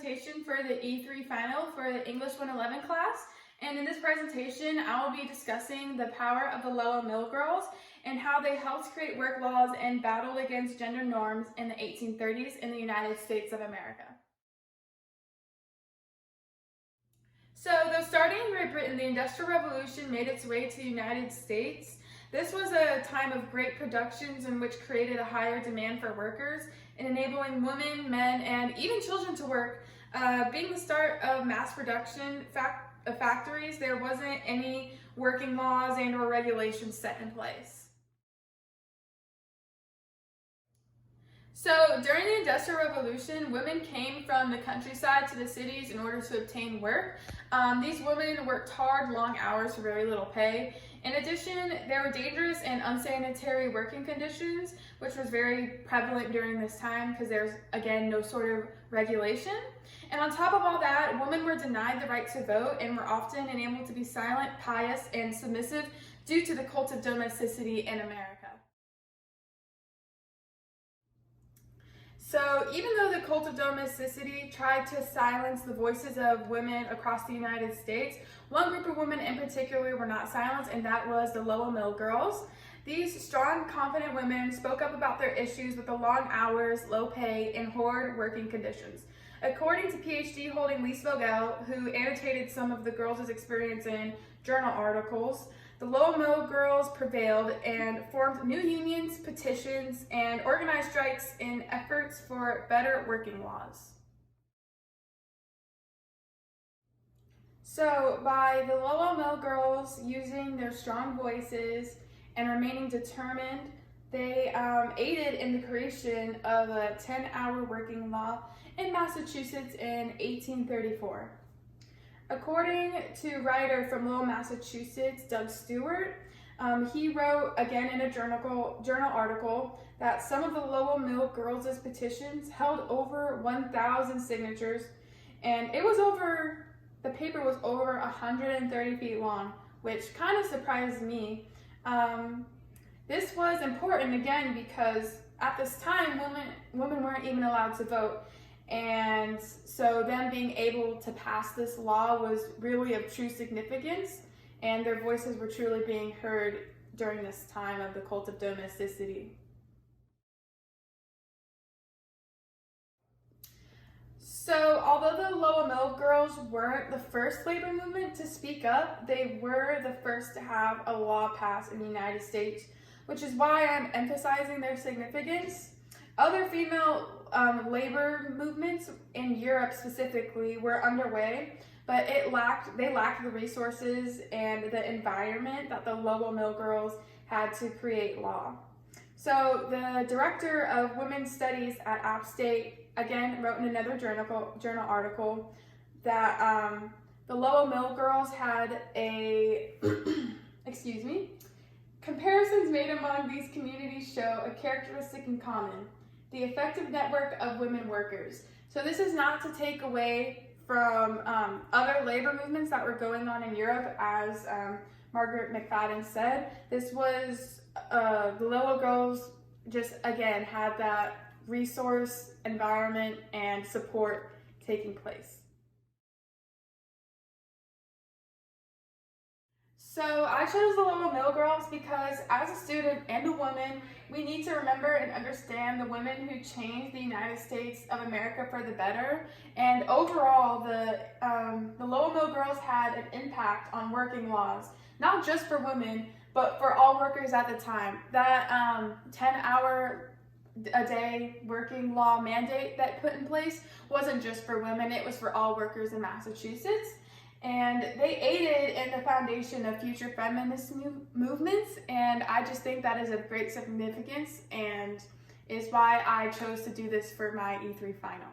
presentation for the E3 final for the English 111 class. And in this presentation, I will be discussing the power of the Lowell Mill Girls and how they helped create work laws and battled against gender norms in the 1830s in the United States of America. So, though starting in Great Britain, the Industrial Revolution made its way to the United States. This was a time of great productions in which created a higher demand for workers and enabling women, men, and even children to work. Being the start of mass production factories, there wasn't any working laws and or regulations set in place. So during the Industrial Revolution, women came from the countryside to the cities in order to obtain work. These women worked hard, long hours for very little pay. In addition, there were dangerous and unsanitary working conditions, which was very prevalent during this time because there's, again, no sort of regulation. And on top of all that, women were denied the right to vote and were often unable to be silent, pious, and submissive due to the cult of domesticity in America. So even though the cult of domesticity tried to silence the voices of women across the United States, one group of women in particular were not silenced, and that was the Lowell Mill Girls. These strong, confident women spoke up about their issues with the long hours, low pay, and horrid working conditions. According to PhD holding Lise Vogel, who annotated some of the girls' experience in journal articles, the Lowell Mill Girls prevailed and formed new unions, petitions, and organized strikes in efforts for better working laws. So by the Lowell Mill Girls using their strong voices and remaining determined, they aided in the creation of a 10-hour working law in Massachusetts in 1834. According to a writer from Lowell, Massachusetts, Doug Stewart, he wrote, again in a journal article, that some of the Lowell Mill Girls' petitions held over 1,000 signatures, and the paper was over 130 feet long, which kind of surprised me. This was important, again, because at this time, women weren't even allowed to vote. And so them being able to pass this law was really of true significance, and their voices were truly being heard during this time of the cult of domesticity. So although the Lowell Mill Girls weren't the first labor movement to speak up, they were the first to have a law passed in the United States, which is why I'm emphasizing their significance. Other female labor movements in Europe specifically were underway, but they lacked the resources and the environment that the Lowell Mill Girls had to create law. So the director of women's studies at App State, again, wrote in another journal article that the Lowell Mill Girls had a, comparisons made among these communities show a characteristic in common: the effective network of women workers. So this is not to take away from other labor movements that were going on in Europe, as Margaret McFadden said. This was, the Lowell Girls just, again, had that resource, environment, and support taking place. So I chose the Lowell Mill Girls because as a student and a woman, we need to remember and understand the women who changed the United States of America for the better. And overall, the Lowell Mill Girls had an impact on working laws, not just for women, but for all workers at the time. That 10-hour a day working law mandate that put in place wasn't just for women, it was for all workers in Massachusetts. And they aided in the foundation of future feminist movements, and I just think that is of great significance and is why I chose to do this for my E3 final.